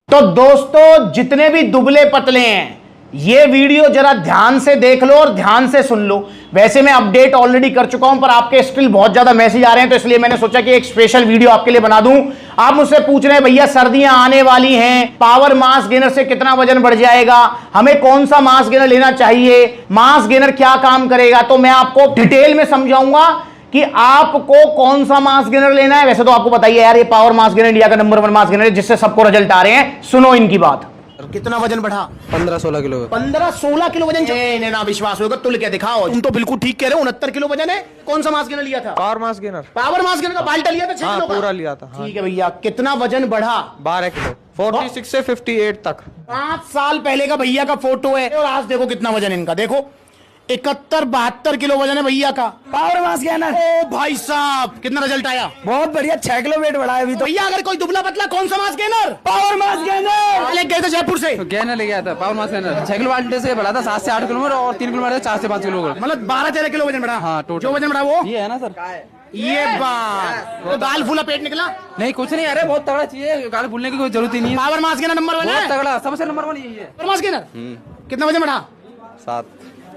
तो दोस्तों जितने भी दुबले पतले हैं ये वीडियो जरा ध्यान से देख लो और ध्यान से सुन लो। वैसे मैं अपडेट ऑलरेडी कर चुका हूं पर आपके स्टिल बहुत ज्यादा मैसेज आ रहे हैं तो इसलिए मैंने सोचा कि एक स्पेशल वीडियो आपके लिए बना दूं। आप मुझसे पूछ रहे हैं भैया सर्दियां आने वाली हैं, पावर मास गेनर से कितना वजन बढ़ जाएगा, हमें कौन सा मास गेनर लेना चाहिए, मास गेनर क्या काम करेगा। तो मैं आपको डिटेल में समझाऊंगा कि आपको कौन सा मास गेनर लेना है। वैसे तो आपको बताइए यार ये पावर मास गेनर इंडिया का नंबर 1 मास गेनर है जिससे सबको रिजल्ट आ रहे हैं। सुनो इनकी बात। कितना वजन बढ़ा? 15-16 किलो। 15-16 किलो वजन। इन्हें ना विश्वास होगा, तुल के दिखाओ। तुम तो बिल्कुल ठीक कह रहे हो, 69 किलो वजन है। कौन सा मास गेनर लिया था? Power mass gainer. Power mass gainer का बाल्टा लिया था 6 किलो का? पूरा लिया था। ठीक है भैया, कितना वजन बढ़ा? 12 किलो। 46 से 58 तक। 5 साल पहले का भैया का फोटो है और आज देखो कितना वजन इनका। देखो 71-72 किलो वजन है भैया का। Power mass gainer. ओ भाई साहब कितना रिजल्ट आया? बहुत बढ़िया, 6 किलो वेट बढ़ा है अभी तो। भैया अगर कोई दुबला पतला कौन सा mass gainer? Power mass gainer लेके गए थे जयपुर से। गेनर ले गया था पावर मास गेनर 6 किलो बाल्टे से बढ़ा था 7 से 8 किलो और 3 किलो बढ़ा 4 से 5 किलो। मतलब 12-13 किलो वजन बढ़ा। हाँ, टोटल। जो वजन बढ़ा वो ये है ना सर? ये बात तो दाल फूला पेट निकला। नहीं कुछ नहीं, अरे बहुत तगड़ा चाहिए, गाल भूलने की कोई जरूरत ही नहीं है। पावर मास गेनर नंबर 1 बहुत है। तगड़ा, सबसे नंबर 1 यही है। पावर मास गेनर कितना वजन बढ़ा? 7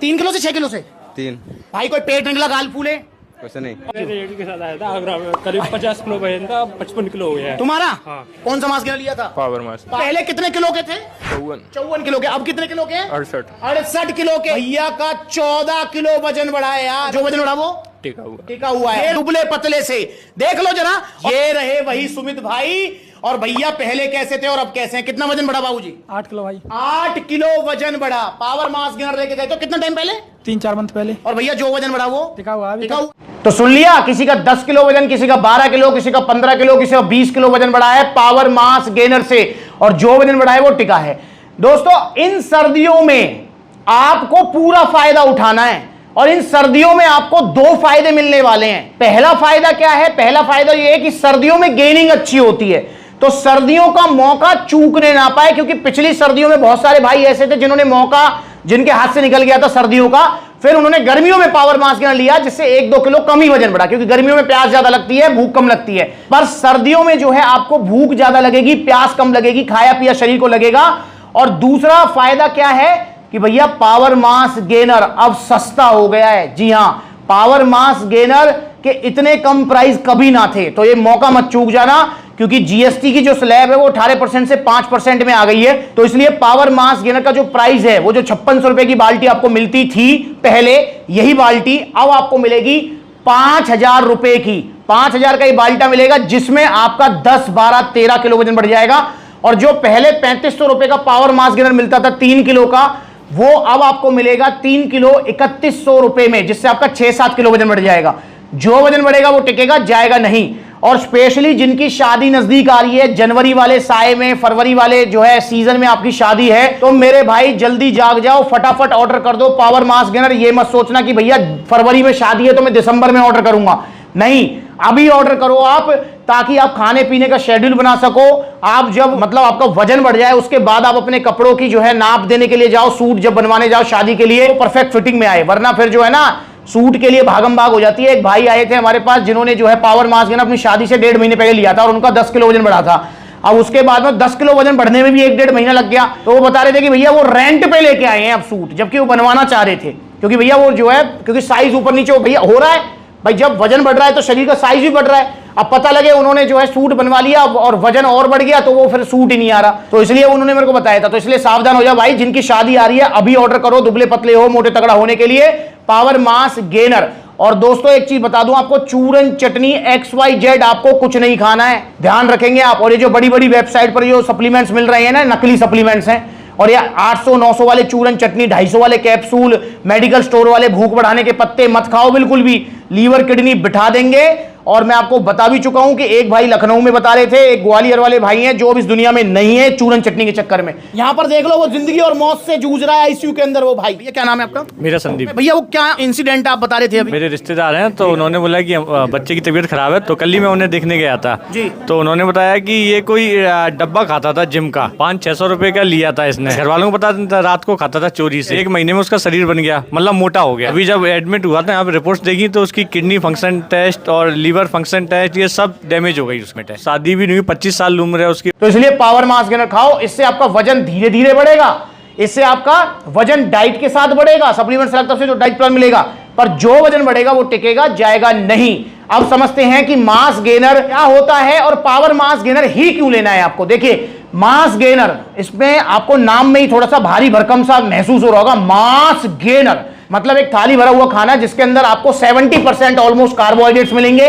3 किलो से 6 किलो से। 3 भाई कोई पेट निकला, गाल फूले? कुछ नहीं। रेडी के साथ आया था आगरा में, करीब 50 किलो वजन था, 55 किलो हो गया है। तुम्हारा? हाँ। कौन सा मास गेनर लिया था? पावर मास पहले कितने किलो के थे? 54 किलो के। अब कितने किलो के? 68 किलो के। भैया का 14 किलो वजन बढ़ा है यार। जो वजन बढ़ा वो टिका हुआ है दुबले पतले से। देख लो जरा, ये रहे वही सुमित भाई। और भैया पहले कैसे थे और अब कैसे हैं? कितना वजन बढ़ा बाबूजी? 8 किलो भाई। 8 किलो वजन बढ़ा। पावर मास गेनर लेके गए तो कितना टाइम पहले? 3-4 मंथ पहले। और भैया जो वजन बढ़ा वो टिका हुआ अभी टिका हुआ। तो सुन लिया, किसी का 10 किलो वजन, किसी का 12 किलो, किसी का 15 किलो, किसी का 20 किलो वजन बढ़ा है पावर मास गेनर से और जो वजन बढ़ा है वो टिका है। दोस्तों इन सर्दियों में आपको पूरा फायदा उठाना है और इन सर्दियों में आपको 2 फायदे मिलने वाले हैं। पहला फायदा क्या है? पहला फायदा यह है कि सर्दियों में गेनिंग अच्छी होती है, तो सर्दियों का मौका चूकने ना पाए, क्योंकि पिछली सर्दियों में बहुत सारे भाई ऐसे थे जिन्होंने मौका, जिनके हाथ से निकल गया था सर्दियों का, फिर उन्होंने गर्मियों में पावर मास गेनर लिया जिससे 1-2 किलो कम ही वजन बढ़ा, क्योंकि गर्मियों में प्यास ज्यादा लगती है, भूख कम लगती है। पर सर्दियों में जो है आपको भूख ज्यादा लगेगी, प्यास कम लगेगी, खाया पिया शरीर को लगेगा। और दूसरा फायदा क्या है कि भैया पावर मास गेनर अब सस्ता हो गया है। जी हां, पावर मास गेनर के इतने कम प्राइस कभी ना थे, तो ये मौका मत चूक जाना, क्योंकि जीएसटी की जो स्लैब है वो 18% से 5% में आ गई है। तो इसलिए पावर मास गेनर का जो प्राइस है, वो जो 5600 रुपए की बाल्टी आपको मिलती थी पहले, यही बाल्टी अब आपको मिलेगी 5000 रुपए की। 5000 का ये बाल्टा मिलेगा जिसमें आपका 10, 12, 13 किलो वजन बढ़ जाएगा। और जो पहले 3500 रुपए का पावर मास गेनर मिलता था 3 किलो का, वो अब आपको मिलेगा 3 किलो 3100 रुपए में, जिससे आपका 6-7 किलो वजन बढ़ जाएगा। जो वजन बढ़ेगा वो टिकेगा, जाएगा नहीं। और स्पेशली जिनकी शादी नजदीक आ रही है, जनवरी वाले साए में, फरवरी वाले जो है सीजन में आपकी शादी है, तो मेरे भाई जल्दी जाग जाओ, फटाफट ऑर्डर कर दो पावर मास गेनर। ये मत सोचना कि भैया फरवरी में शादी है तो मैं दिसंबर में ऑर्डर करूंगा, नहीं, अभी ऑर्डर करो आप, ताकि आप खाने पीने का शेड्यूल बना सको। आप जब मतलब आपका वजन बढ़ जाए उसके बाद आप अपने कपड़ों की जो है नाप देने के लिए जाओ, सूट जब बनवाने जाओ शादी के लिए, तो परफेक्ट फिटिंग में आए, वरना फिर जो है ना सूट के लिए भागम भाग हो जाती है। एक भाई आए थे हमारे पास जिन्होंने जो है पावर मास गेनर अपनी शादी से 1.5 महीने पहले लिया था और उनका 10 किलो वजन बढ़ा था। अब उसके बाद में 10 किलो वजन बढ़ने में भी 1-1.5 महीना लग गया। तो वो बता रहे थे कि भैया वो रेंट पे लेके आए हैं अब सूट, जबकि वो बनवाना चाह रहे थे, क्योंकि भैया वो जो है, क्योंकि साइज ऊपर नीचे हो भैया हो रहा है भाई, जब वजन बढ़ रहा है तो शरीर का साइज भी बढ़ रहा है। अब पता लगे उन्होंने जो है सूट बनवा लिया और वजन और बढ़ गया तो वो फिर सूट ही नहीं आ रहा, तो इसलिए उन्होंने मेरे को बताया था। तो इसलिए सावधान हो जाओ भाई, जिनकी शादी आ रही है अभी ऑर्डर करो, दुबले पतले हो, मोटे तगड़ा होने के लिए पावर मास गेनर। और दोस्तों एक चीज बता दूं आपको, चूरन चटनी XYZ आपको कुछ नहीं खाना है, ध्यान रखेंगे आप। और ये जो बड़ी बड़ी वेबसाइट पर जो सप्लीमेंट्स मिल रहे हैं ना, नकली सप्लीमेंट्स हैं, और ये 800-900 वाले चूरन चटनी, 250 वाले कैप्सूल, मेडिकल स्टोर वाले भूख बढ़ाने के पत्ते मत खाओ बिल्कुल भी, लीवर किडनी बिठा देंगे। और मैं आपको बता भी चुका हूं कि एक भाई लखनऊ में बता रहे थे, एक ग्वालियर वाले भाई हैं जो अब इस दुनिया में नहीं है चूरन चटनी के चक्कर में। यहां पर देख लो वो जिंदगी और मौत से जूझ रहा है आईसीयू के अंदर वो भाई। भैया क्या नाम है आपका? मेरा संदीप। भैया वो क्या इंसिडेंट आप बता रहे थे अभी? मेरे रिश्तेदार हैं तो उन्होंने बोला कि बच्चे की तबीयत खराब है, तो कल ही मैं उन्हें देखने गया था जी। तो उन्होंने बताया कि ये कोई डब्बा खाता था जिम का, 500-600 रुपए का लिया था इसने, घर वालों को पता था, रात को खाता था चोरी से। 1 महीने में उसका शरीर बन गया, मतलब मोटा हो गया। अभी जब एडमिट हुआ था यहाँ पे रिपोर्ट्स देखी तो उसकी उसकी किडनी फंक्शन टेस्ट और लीवर फंक्शन टेस्ट ये सब डैमेज हो गई उसमें टेस्ट। शादी भी नहीं हुई, 25 साल उम्र है उसकी। तो इसलिए पावर मास गेनर खाओ, इससे आपका वजन धीरे धीरे बढ़ेगा, इससे आपका वजन डाइट के साथ बढ़ेगा, सप्लीमेंट सेलेक्ट तरफ से जो डाइट प्लान मिलेगा, पर जो वजन बढ़ेगा वो टिकेगा जाएगा नहीं। अब समझते हैं कि मास गेनर क्या होता है और पावर मास गेनर ही क्यों लेना है आपको। देखिए मास गेनर, इसमें आपको नाम में ही थोड़ा सा भारी भरकम सा महसूस हो रहा होगा। मास गेनर मतलब एक थाली भरा हुआ खाना जिसके अंदर आपको 70% ऑलमोस्ट कार्बोहाइड्रेट्स मिलेंगे,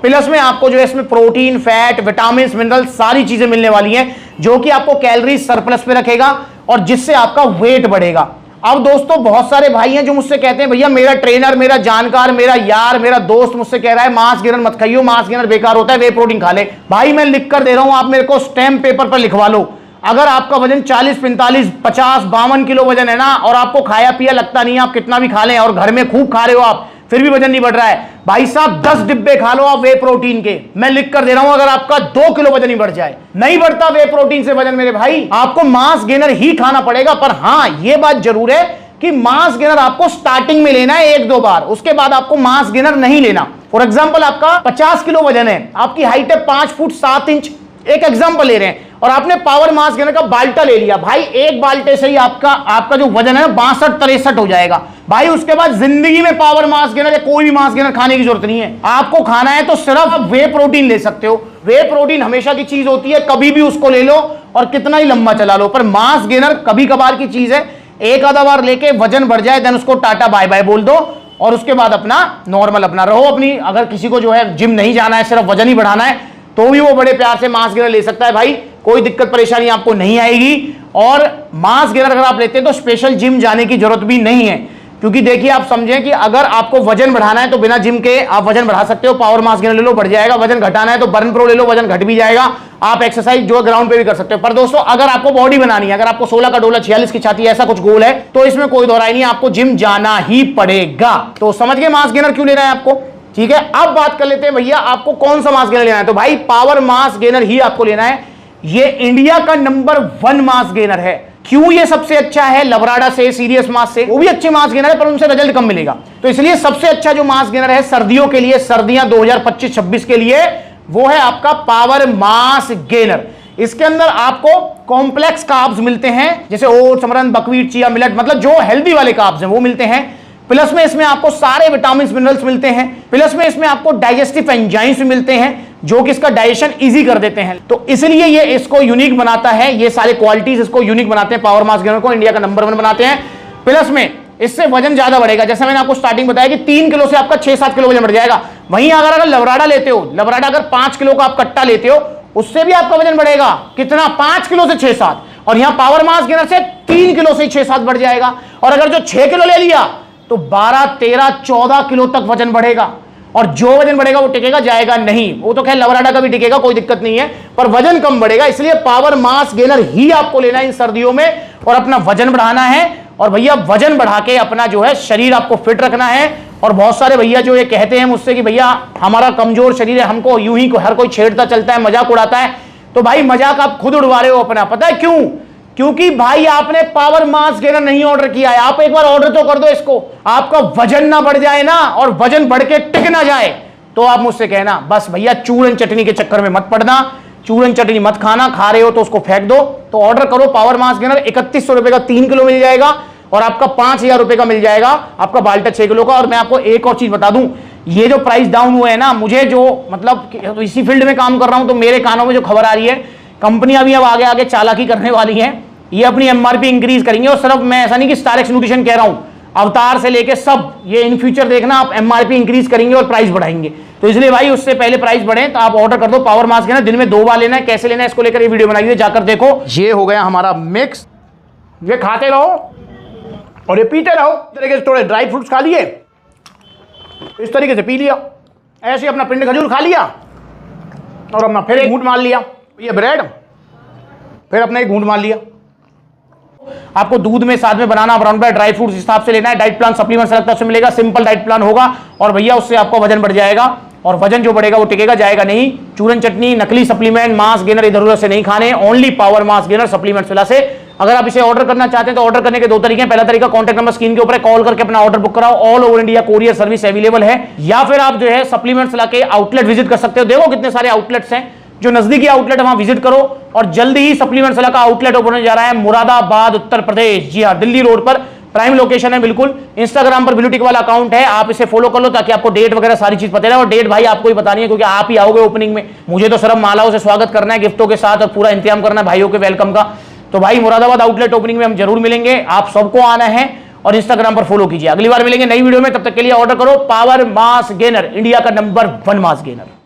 प्लस में आपको जो है इसमें प्रोटीन, फैट, विटामिन, मिनरल सारी चीजें मिलने वाली हैं, जो कि आपको कैलोरीज सरप्लस पे रखेगा और जिससे आपका वेट बढ़ेगा। अब दोस्तों बहुत सारे भाई हैं जो मुझसे कहते हैं भैया मेरा ट्रेनर, मेरा जानकार, मेरा यार, मेरा दोस्त मुझसे कह रहा है मास गेनर मत खाइयो, मास गेनर बेकार होता है, वे प्रोटीन खा ले। भाई मैं लिख कर दे रहा हूं, आप मेरे को स्टैम्प पेपर पर लिखवा लो। अगर आपका वजन 40, 45, 50, 52 किलो वजन है ना और आपको खाया पिया लगता नहीं है, आप कितना भी खा लें और घर में खूब खा रहे हो आप, फिर भी वजन नहीं बढ़ रहा है, भाई साहब 10 डिब्बे खा लो आप वे प्रोटीन के, मैं लिख कर दे रहा हूं, अगर आपका 2 किलो वजन ही बढ़ जाए। नहीं बढ़ता वे प्रोटीन से वजन मेरे भाई, आपको मास गेनर ही खाना पड़ेगा। पर हां यह बात जरूर है कि मास गेनर आपको स्टार्टिंग में लेना है 1-2 बार, उसके बाद आपको मास गेनर नहीं लेना। फॉर एग्जांपल आपका 50 किलो वजन है, आपकी हाइट है 5 फुट 7 इंच, एक एग्जांपल ले रहे हैं, और आपने पावर मास गेनर का बाल्टा ले लिया, भाई एक बाल्टे से ही आपका जो वजन है 62-63 हो जाएगा भाई। उसके बाद जिंदगी में पावर मास गेनर या कोई भी मास गेनर खाने की जरूरत नहीं है। आपको खाना है तो सिर्फ आप वे प्रोटीन ले सकते हो। वे प्रोटीन हमेशा की चीज होती है, कभी भी उसको ले लो और कितना ही लंबा चला लो, पर मास गेनर कभी कभार की चीज है, एक आधा बार लेके वजन बढ़ जाए देन उसको टाटा बाय बाय बोल दो और उसके बाद अपना नॉर्मल अपना रहो अपनी। अगर किसी को जो है जिम नहीं जाना है, सिर्फ वजन ही बढ़ाना है, तो भी वो बड़े प्यार से मास गेनर ले सकता है भाई, कोई दिक्कत परेशानी आपको नहीं आएगी। और मास गेनर अगर आप लेते हैं तो स्पेशल जिम जाने की जरूरत भी नहीं है, क्योंकि देखिए आप समझें कि अगर आपको वजन बढ़ाना है तो बिना जिम के आप वजन बढ़ा सकते हो, पावर मास गेनर ले लो बढ़ जाएगा। वजन घटाना है तो बर्न प्रो ले लो, वजन घट भी जाएगा, आप एक्सरसाइज जो ग्राउंड पे भी कर सकते हो। पर दोस्तों अगर आपको बॉडी बनानी है, अगर आपको 16 का डोला 46 की छाती ऐसा कुछ गोल है, तो इसमें कोई दोहराई नहीं, आपको जिम जाना ही पड़ेगा। तो समझ गए मास गेनर क्यों लेना है आपको, ठीक है। अब बात कर लेते हैं भैया आपको कौन सा मास गेनर लेना है, तो भाई पावर मास गेनर ही आपको लेना है। ये इंडिया का नंबर 1 मास गेनर है। क्यों ये सबसे अच्छा है, लवराडा से, सीरियस मास से, वो भी अच्छे मास गेनर है पर उनसे रिजल्ट कम मिलेगा, तो इसलिए सबसे अच्छा जो मास गेनर है सर्दियों के लिए, सर्दियां 2025-26 के लिए, वो है आपका पावर मास गेनर। इसके अंदर आपको कॉम्प्लेक्स कार्ब्स मिलते हैं, जैसे oats, amaranth, buckwheat, chia, millet, मतलब जो हेल्दी वाले कार्ब्स हैं वो मिलते हैं। प्लस में इसमें आपको सारे विटामिन मिनरल्स मिलते हैं, प्लस में इसमें आपको डाइजेस्टिव एंजाइम्स मिलते हैं जो कि इसका डाइजेशन इजी कर देते हैं। तो इसलिए ये इसको यूनिक बनाता है, ये सारे क्वालिटीज इसको यूनिक बनाते हैं, पावर मास गेनर को इंडिया का नंबर 1 बनाते हैं। प्लस में इससे वजन ज्यादा बढ़ेगा, जैसे मैंने आपको स्टार्टिंग बताया कि 3 किलो से आपका 6-7 किलो वजन बढ़ जाएगा। वहीं अगर लवराडा लेते हो, लवराडा अगर 5 किलो का आप कट्टा लेते हो, उससे भी आपका वजन बढ़ेगा कितना, 5 किलो से 6-7, और यहां पावर मास गेनर से 3 किलो से 6-7 बढ़ जाएगा। और अगर जो 6 किलो ले लिया तो 12, 13, 14 किलो तक वजन बढ़ेगा, और जो वजन बढ़ेगा वो टिकेगा जाएगा नहीं। वो तो खैर लवराडा का भी टिकेगा, कोई दिक्कत नहीं है, पर वजन कम बढ़ेगा। इसलिए पावर मास गेनर ही आपको लेना है इन सर्दियों में, और अपना वजन बढ़ाना है। और भैया वजन बढ़ा के अपना जो है शरीर आपको फिट रखना है। और बहुत सारे भैया जो ये कहते हैं मुझसे कि भैया हमारा कमजोर शरीर है, हमको यूं ही हर कोई छेड़ता चलता है, मजाक उड़ाता है, तो भाई मजाक आप खुद उड़वा रहे हो अपना। पता है क्यों, क्योंकि भाई आपने पावर मास गेनर नहीं ऑर्डर किया है। आप एक बार ऑर्डर तो कर दो इसको, आपका वजन ना बढ़ जाए ना, और वजन बढ़ के टिक ना जाए, तो आप मुझसे कहना बस भैया चूरन चटनी के चक्कर में मत पड़ना, चूरन चटनी मत खाना, खा रहे हो तो उसको फेंक दो। तो ऑर्डर करो पावर मास गेनर, 3100 रुपए का 3 किलो मिल जाएगा, और आपका 5000 रुपए का मिल जाएगा आपका बाल्टा 6 किलो का। और मैं आपको एक और चीज बता दूं, ये जो प्राइस डाउन हुए है ना, मुझे जो मतलब इसी फील्ड में काम कर रहा हूं, तो मेरे कानों में जो खबर आ रही है, कंपनियां भी अब आगे आगे चालाकी करने वाली हैं, ये अपनी एमआरपी इंक्रीज करेंगे। और सिर्फ मैं ऐसा नहीं कि स्टार एक्स न्यूट्रिशन कह रहा हूं, अवतार से लेके सब ये इन फ्यूचर देखना आप एमआरपी इंक्रीज करेंगे और प्राइस बढ़ाएंगे। तो इसलिए भाई उससे पहले प्राइस बढ़े तो आप ऑर्डर कर दो पावर मास गेनर। दिन में 2 बार लेना है, कैसे लेना है इसको लेकर ये वीडियो बनाई हुई है, जाकर देखो। ये हो गया हमारा मिक्स, ये खाते रहो और ये पीते रहो। इस तरीके से थोड़े ड्राई फ्रूट्स खा लिए, इस तरीके से पी लिया, ऐसे अपना पिंड खजूर खा लिया और अपना फिर एक घूंट मार लिया, ये ब्रेड फिर अपना एक घूंट मार लिया। आपको दूध में साथ में बनाना ब्राउन ब्रेड, ड्राई फ्रूट्स हिसाब से लेना है। डाइट प्लान सप्लीमेंट सेलेक्ट से मिलेगा, सिंपल डाइट प्लान होगा, और भैया उससे आपका वजन बढ़ जाएगा। और वजन जो बढ़ेगा वो टिकेगा, जाएगा नहीं। चूरन चटनी, नकली सप्लीमेंट, मास गेनर इधर उधर से नहीं खाने, only power mass gainer supplements villa से। अगर आप इसे ऑर्डर करना चाहते हैं तो ऑर्डर करने के 2 तरीके हैं। पहला तरीका, कॉन्टैक्ट नंबर स्क्रीन के ऊपर है, कॉल करके अपना ऑर्डर बुक कराओ, all over India courier service available है। या फिर आप जो है सप्लीमेंट्स ला के आउटलेट विजिट कर सकते हो। देखो कितने सारे आउटलेट्स हैं, जो नजदीकी आउटलेट है वहां विजिट करो। और जल्दी ही सप्लीमेंट्स ला का आउटलेट ओपन होने जा रहा है मुरादाबाद, उत्तर प्रदेश। जी हाँ, दिल्ली रोड पर प्राइम लोकेशन है बिल्कुल। इंस्टाग्राम पर ब्लूटिक वाला अकाउंट है, आप इसे फॉलो कर लो ताकि आपको डेट वगैरह सारी चीज पता रहे। और डेट भाई आपको ही बतानी है क्योंकि आप ही आओगे ओपनिंग में। मुझे तो सिर्फ मालाओं से स्वागत करना है, गिफ्टों के साथ, और पूरा इंतजाम करना है भाइयों के वेलकम का। तो भाई मुरादाबाद आउटलेट ओपनिंग में हम जरूर मिलेंगे, आप सबको आना है और इंस्टाग्राम पर फॉलो कीजिए। अगली बार मिलेंगे नई वीडियो में, तब तक के लिए ऑर्डर करो पावर मास गेनर, इंडिया का नंबर 1 मास गेनर।